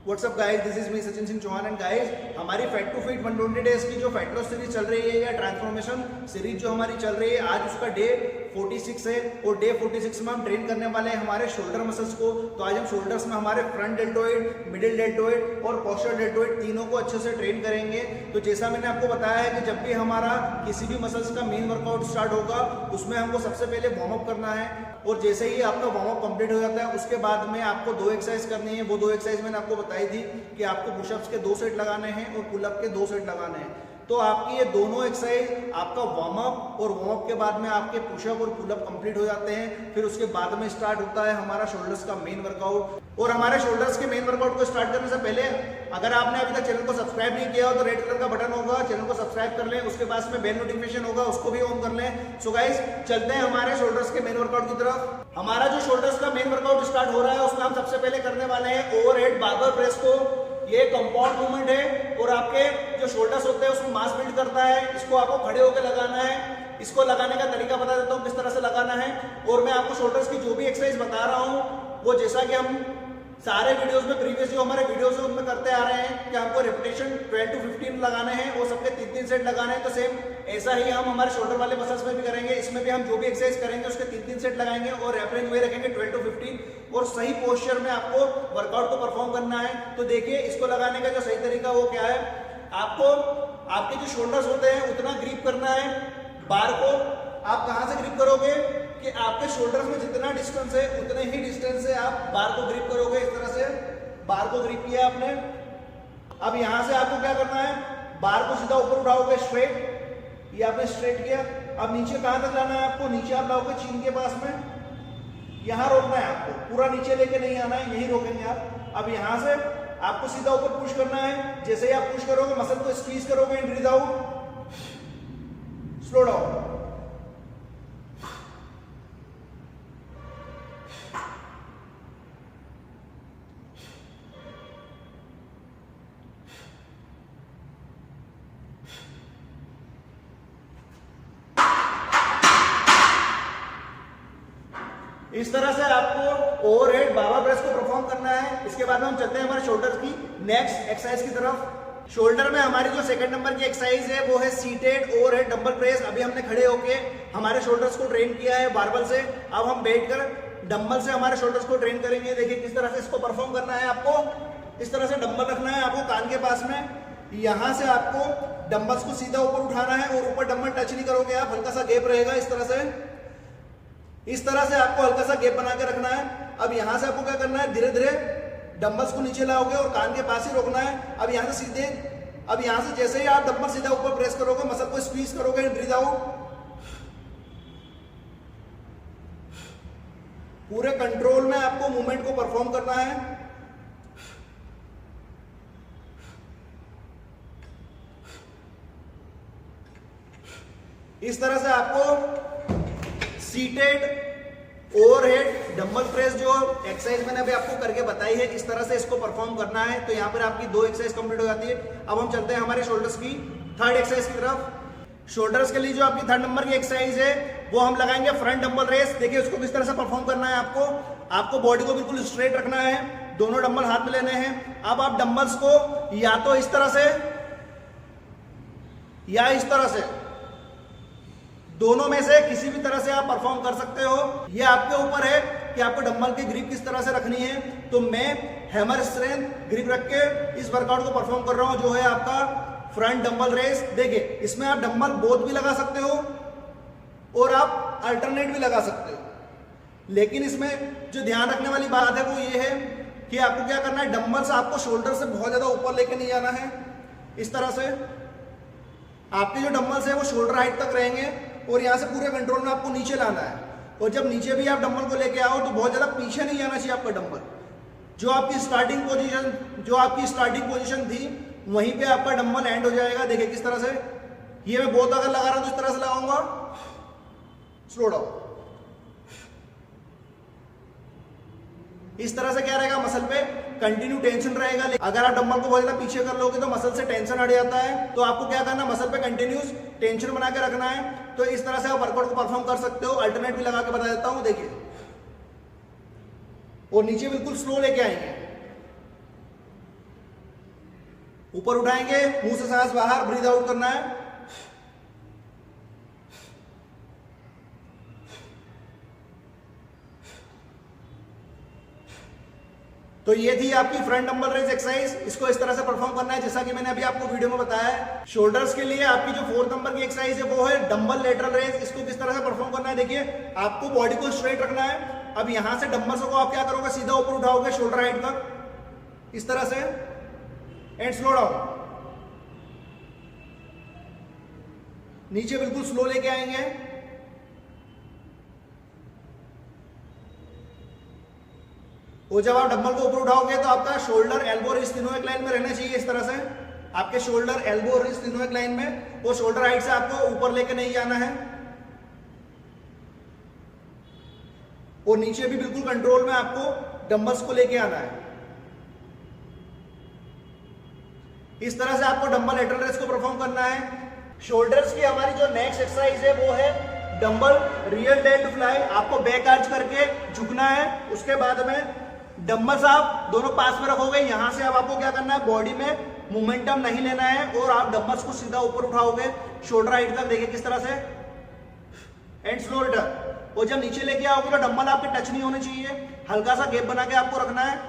WhatsApp guys, this is me Sachin Singh Chauhan and guys, हमारी fat to fit 120 days की जो fat loss series चल रही है या ट्रांसफॉर्मेशन सीरीज जो हमारी चल रही है, आज उसका डे 46 है और डे 46 में हम ट्रेन करने वाले हैं हमारे शोल्डर मसल्स को। तो आज हम शोल्डर्स में हमारे फ्रंट डेल्टोइड, मिडिल डेल्टोइड और पोस्टर डेल्टोइड तीनों को अच्छे से ट्रेन करेंगे। तो जैसा मैंने आपको बताया है कि जब भी हमारा किसी भी मसल्स का मेन वर्कआउट स्टार्ट होगा उसमें हमको सबसे पहले वार्म अप करना है और जैसे ही आपका वार्म अप कंप्लीट हो जाता है उसके बाद में आपको 2 एक्सरसाइज करनी है। वो 2 एक्सरसाइज मैंने आपको बताई थी कि आपको पुशअप्स के 2 सेट लगाने हैं और पुलअप के 2 सेट लगाने हैं। तो आपकी ये दोनों एक्सरसाइज आपका वार्म अप और वार्म अप के बाद में आपके पुशअप और पुलअप कंप्लीट हो जाते हैं। फिर उसके बाद में स्टार्ट होता है हमारा शोल्डर्स का मेन वर्कआउट। और हमारे शोल्डर्स के मेन वर्कआउट को स्टार्ट करने से पहले अगर आपने अभी तक चैनल को सब्सक्राइब नहीं किया हो तो रेड कलर का बटन होगा, चैनल को सब्सक्राइब कर लें, उसके पास में बेल नोटिफिकेशन होगा उसको भी ऑन कर लें। सो गाइस, चलते हैं हमारे शोल्डर्स के मेन वर्कआउट की तरफ। हमारा जो शोल्डर्स का मेन वर्कआउट स्टार्ट हो रहा है उसमें हम सबसे पहले करने वाले हैं ओवरहेड बारबेल प्रेस को। ये कंपाउंड मूवमेंट है और आपके जो शोल्डर्स होते हैं उसमें मास बिल्ड करता है। इसको आपको खड़े होकर लगाना है। इसको लगाने का तरीका बता देता हूँ किस तरह से लगाना है। और मैं आपको शोल्डर्स की जो भी एक्सरसाइज बता रहा हूँ वो जैसा कि हम सारे वीडियोस में प्रीवियस जो हमारे वीडियोस है उनमें करते आ रहे हैं कि हमको रेपिटेशन 12 to 15 लगाने हैं और सबके 3-3 सेट लगाने हैं। तो सेम ऐसा ही हम हमारे शोल्डर वाले मसल्स में भी करेंगे। इसमें भी हम जो भी एक्सरसाइज करेंगे उसके 3-3 सेट लगाएंगे और रेफरेंस वे रखेंगे 12 to 15 और सही पोस्चर में आपको वर्कआउट को परफॉर्म करना है। तो देखिए, इसको लगाने का जो सही तरीका वो क्या है, आपको आपके जो शोल्डर्स होते हैं उतना ग्रिप करना है। बार को आप कहां से ग्रिप करोगे कि आपके शोल्डर्स में जितना डिस्टेंस है उतने ही डिस्टेंस से आप बार को ग्रिप करोगे। इस तरह से बार को ग्रिप किया आपने। अब यहां से आपको क्या करना है, बार को सीधा ऊपर उठाओगे स्ट्रेट, ये आपने स्ट्रेट किया। अब नीचे कहां तक लाना है आपको, नीचे आप लाओगे चीन के पास में, यहां रोकना है आपको, पूरा नीचे लेके नहीं आना है, यही रोकेंगे आप। अब यहां से आपको सीधा ऊपर पुश करना है। जैसे ही आप पुश करोगे मसल को स्क्वीज करोगे and breathe out, slow down. इस तरह से आपको ओवरहेड बारबेल प्रेस को परफॉर्म करना है। इसके बाद में हम चलते हैं हमारे शोल्डर की नेक्स्ट एक्सरसाइज की तरफ। शोल्डर में हमारी जो सेकंड नंबर की एक्सरसाइज है वो है सीटेड ओवरहेड डंबल प्रेस। अभी हमने खड़े होके हमारे शोल्डर्स को ट्रेन किया है बारबेल से। अब हम बैठकर डंबल से हमारे शोल्डर्स को ट्रेन करेंगे। देखिए किस तरह से इसको परफॉर्म करना है। आपको इस तरह से डंबल रखना है आपको कान के पास में। यहां से आपको डंबल्स को सीधा ऊपर उठाना है और ऊपर डंबल टच नहीं करोगे आप, हल्का सा गैप रहेगा। इस तरह से आपको हल्का सा गैप बना के रखना है। अब यहां से आपको क्या करना है, धीरे धीरे डंबल्स को नीचे लाओगे और कान के पास ही रोकना है। अब यहां से सीधे, अब यहां से जैसे ही आप डंबल सीधा ऊपर प्रेस करोगे मसल को स्क्वीज करोगे एंड ब्रीथ आउट। पूरे कंट्रोल में आपको मूवमेंट को परफॉर्म करना है। इस तरह से आपको सीटेड ओवरहेड डंबल प्रेस जो एक्सरसाइज मैंने अभी आपको करके बताई है, इस तरह से इसको परफॉर्म करना है। तो यहाँ पर आपकी 2 एक्सरसाइज कंप्लीट हो जाती है। अब हम चलते हैं हमारे शोल्डर्स की थर्ड एक्सरसाइज की तरफ। शोल्डर्स के लिए जो आपकी 3rd नंबर की एक्सरसाइज है वो हम लगाएंगे फ्रंट डंबल रेस। देखिए उसको किस तरह से परफॉर्म करना है। आपको बॉडी को बिल्कुल स्ट्रेट रखना है, दोनों डंबल हाथ में लेने हैं। अब आप डंबल्स को या तो इस तरह से या इस तरह से, दोनों में से किसी भी तरह से आप परफॉर्म कर सकते हो। ये आपके ऊपर है कि आपको डंबल की ग्रिप किस तरह से रखनी है। तो मैं हैमर स्ट्रेंथ ग्रिप रख के इस वर्कआउट को परफॉर्म कर रहा हूं जो है आपका फ्रंट डंबल रेस। देखिए इसमें आप डंबल बोथ भी लगा सकते हो और आप अल्टरनेट भी लगा सकते हो। लेकिन इसमें जो ध्यान रखने वाली बात है वो ये है कि आपको क्या करना है, डंबल्स आपको शोल्डर से बहुत ज्यादा ऊपर लेके नहीं जाना है। इस तरह से आपके जो डंबल्स है वो शोल्डर हाइट तक रहेंगे और यहां से पूरे कंट्रोल में आपको नीचे लाना है। और जब नीचे भी आप डंबल को लेके आओ तो बहुत ज्यादा पीछे नहीं आना चाहिए आपका डंबल। जो आपकी स्टार्टिंग पोजीशन थी वहीं पे आपका डंबल एंड हो जाएगा। देखिए किस तरह से, ये मैं बहुत अगर लगा रहा हूं तो इस तरह से लगाऊंगा, स्लो डाउन। इस तरह से क्या रहेगा, मसल पे कंटिन्यू टेंशन रहेगा। अगर आप डंबल को बहुत ज्यादा पीछे कर लोगे तो मसल से टेंशन हट जाता है। तो आपको क्या करना है, मसल पे कंटिन्यूस टेंशन बना के रखना है। तो इस तरह से आप वर्कआउट को परफॉर्म कर सकते हो। अल्टरनेट भी लगा के बता देता हूं, देखिए। और नीचे बिल्कुल स्लो लेके आएंगे। ऊपर उठाएंगे, मुंह से सांस बाहर, ब्रीद आउट करना है। तो ये थी आपकी फ्रंट डंबल रेज एक्सरसाइज। इसको इस तरह से परफॉर्म करना है जैसा कि मैंने अभी आपको वीडियो में बताया है। शोल्डर्स के लिए आपकी जो 4 नंबर की एक्सरसाइज है वो है डंबल लेटरल रेज। इसको किस तरह से परफॉर्म करना है, देखिए आपको बॉडी को स्ट्रेट रखना है। अब यहां से डंबल्स को आप क्या करोगे, सीधा ऊपर उठाओगे शोल्डर हाइट तक इस तरह से, एंड स्लो डाउन, नीचे बिल्कुल स्लो लेके आएंगे। और जब आप डंबल को ऊपर उठाओगे तो आपका शोल्डर एल्बो रिस्ट तीनों एक लाइन में रहना चाहिए इस तरह से। आपके शोल्डर एल्बो रिस्ट तीनों एक लाइन में, और शोल्डर हाइट से आपको ऊपर लेके नहीं जाना है, और नीचे भी बिल्कुल कंट्रोल में आपको डंबल्स को लेके आना है। इस तरह से आपको डंबल लेटरल रेज को परफॉर्म करना है। शोल्डर्स की हमारी जो नेक्स्ट एक्सरसाइज है वो है डंबल रियल डेड फ्लाई। आपको बैक आर्च करके झुकना है। उसके बाद में डंबल्स आप दोनों पास में रखोगे। यहां से अब आपको क्या करना है, बॉडी में मोमेंटम नहीं लेना है, और आप डंबल्स को सीधा ऊपर उठाओगे शोल्डर हाइट तक, देखिए किस तरह से, एंड स्लो रिटर्न। और जब नीचे लेके आओगे तो डंबल आपके टच नहीं होने चाहिए, हल्का सा गैप बना के आपको रखना है।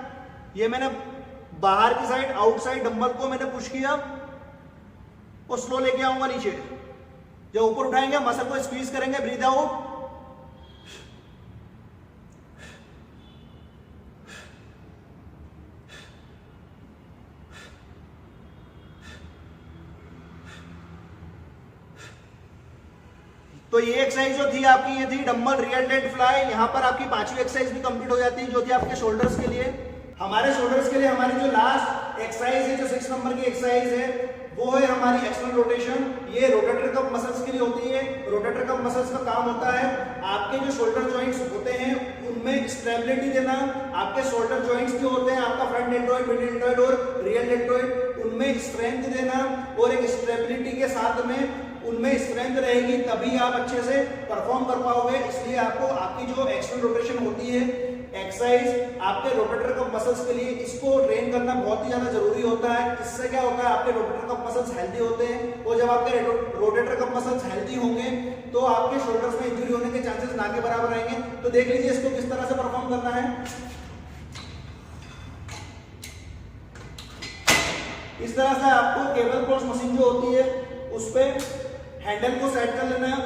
ये मैंने बाहर की साइड, आउटसाइड डंबल को मैंने पुश किया और स्लो लेके आऊंगा नीचे। जब ऊपर उठाएंगे मसल को स्क्वीज करेंगे, ब्रीथ आउट, तो ये एक्सरसाइज जो थी आपकी, ये थी डंबल रियल डेड फ्लाई। यहाँ पर आपकी 5वीं एक्सरसाइज भी कंप्लीट हो जाती है जो थी आपके शोल्डर्स के लिए। हमारे शोल्डर्स के लिए हमारी जो लास्ट एक्सरसाइज है, जो 6 नंबर की एक्सरसाइज है, वो है हमारी एक्सटर्नल रोटेशन। ये रोटेटर कफ मसल्स के लिए होती है। रोटेटर कफ मसल्स का काम होता है आपके जो शोल्डर जॉइंट्स होते हैं उनमें स्टेबिलिटी देना। आपके शोल्डर जॉइंट्स जो होते हैं, आपका फ्रंट डेल्टॉइड, मिड डेल्टॉइड और रियल डेल्टॉइड, उनमें स्ट्रेंथ देना, और एक स्टेबिलिटी के साथ में उनमें स्ट्रेंथ रहेगी तभी आप अच्छे से परफॉर्म कर पाओगे। इसलिए आपको आपकी जो एक्सटर्नल रोटेशन होती है एक्सरसाइज आपके रोटेटर कफ मसल्स के लिए, इसको ट्रेन करना बहुत ही ज्यादा जरूरी होता है। इससे क्या होता है, आपके रोटेटर कफ मसल्स हेल्दी होते हैं, और जब आपके रोटेटर कफ मसल्स हेल्दी होंगे तो आपके शोल्डर्स में इंजरी होने के चांसेस ना के बराबर रहेंगे। तो देख लीजिए इसको किस तरह से परफॉर्म करना है। इस तरह से आपको केबल क्रॉस मशीन जो होती है उस पे हैंडल को सेट कर लेना है।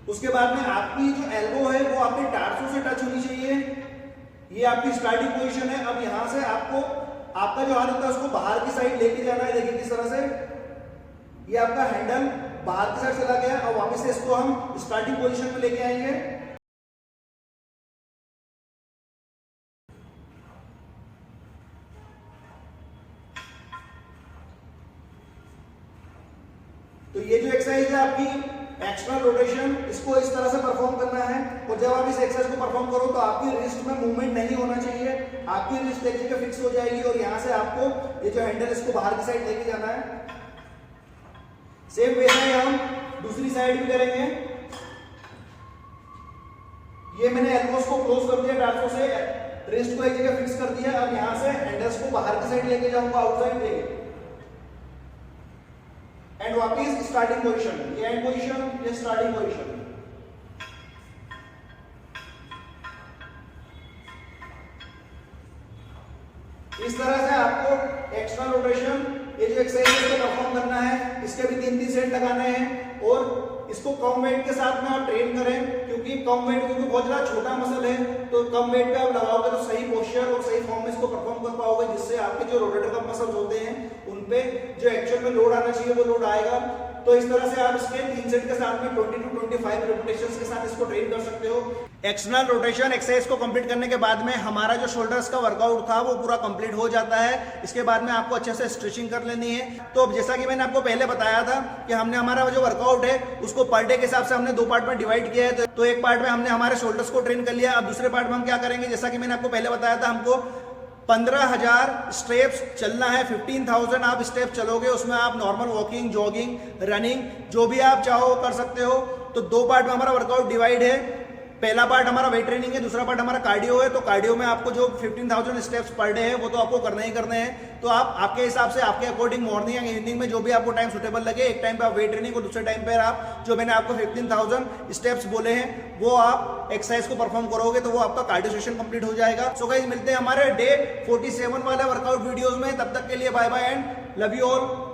उसके बाद में आपकी जो एल्बो है वो आपके टार्सो से टच होनी चाहिए। ये आपकी स्टार्टिंग पोजीशन है। अब यहां से आपको आपका जो हाथ होता है उसको बाहर की साइड लेके जाना है। देखिए किस तरह से ये आपका हैंडल बाहर की साइड चला गया, और वापस से इसको हम स्टार्टिंग पोजीशन में लेके आएंगे। तो ये जो एक्सरसाइज है आपकी एक्सटर्नल रोटेशन, इसको इस तरह से परफॉर्म करना है। और जब आप इस एक्सरसाइज को परफॉर्म करो तो आपकी रिस्ट में मूवमेंट नहीं होना चाहिए, आपकी रिस्ट एक जगह फिक्स हो जाएगी, और यहां से आपको ये जो हैंडल इसको बाहर की साइड लेके जाना है। सेम वैसा ही हम दूसरी साइड भी करेंगे। ये मैंने एल्बोस को क्लोज कर दिया टार्सो से, रिस्ट को एक जगह फिक्स कर दिया। अब यहां से हैंडल्स को बाहर की साइड लेके जाऊंगा, आउटसाइड लेके, एंड वापिस स्टार्टिंग पोजीशन। ये एंड पोजीशन, ये स्टार्टिंग पोजीशन। इस तरह से आपको एक्सटर्नल रोटेशन, ये जो एक्सरसाइज है परफॉर्म करना है। इसके भी 3-3 सेट लगाने हैं, और इसको कम वेट के साथ में आप ट्रेन करें, क्योंकि कम वेट, क्योंकि बहुत ज्यादा छोटा मसल है, तो कम वेट पे आप लगाओगे तो सही पोस्चर और सही फॉर्म में इसको परफॉर्म कर पाओगे, जिससे आपके जो रोटेटर कफ मसल्स होते हैं उन पे जो एक्चुअल में लोड आना चाहिए वो लोड आएगा। तो इस तरह से आप इसके 3 सेट के साथ में 20 to 25 रेपिटेशंस के साथ इसको ट्रेन कर सकते हो। एक्सटर्नल रोटेशन एक्सरसाइज को कंप्लीट करने के बाद में हमारा जो शोल्डर्स का वर्कआउट था वो पूरा कंप्लीट हो जाता है। इसके बाद में आपको अच्छे से स्ट्रेचिंग कर लेनी है। तो जैसा कि मैंने आपको पहले बताया था कि हमने हमारा जो वर्कआउट है उसको पर डे के हिसाब से हमने 2 पार्ट में डिवाइड किया है। तो एक पार्ट में हमने हमारे शोल्डर्स को ट्रेन कर लिया। अब दूसरे पार्ट में हम क्या करेंगे, जैसा कि मैंने आपको पहले बताया था, हमको 15,000 स्टेप्स चलना है। 15,000 आप स्टेप चलोगे, उसमें आप नॉर्मल वॉकिंग, जॉगिंग, रनिंग जो भी आप चाहो कर सकते हो। तो 2 पार्ट में हमारा वर्कआउट डिवाइड है। पहला पार्ट हमारा वेट ट्रेनिंग है, दूसरा पार्ट हमारा कार्डियो है। तो कार्डियो में आपको जो 15,000 स्टेप्स पर डे है वो तो आपको करने ही करने हैं। तो आप आपके हिसाब से आपके अकॉर्डिंग मॉर्निंग या इवनिंग में जो भी आपको टाइम सुटेबल लगे, एक टाइम पे आप वेट ट्रेनिंग और दूसरे टाइम पे आप जो मैंने आपको 15,000 स्टेप्स बोले हैं वो आप एक्सरसाइज को परफॉर्म करोगे तो वो आपका कार्डियो सेशन कंप्लीट हो जाएगा। सो गाइस मिलते हैं हमारे डे 47 वाले वर्कआउट वीडियोस में। तब तक के लिए bye bye and love you all.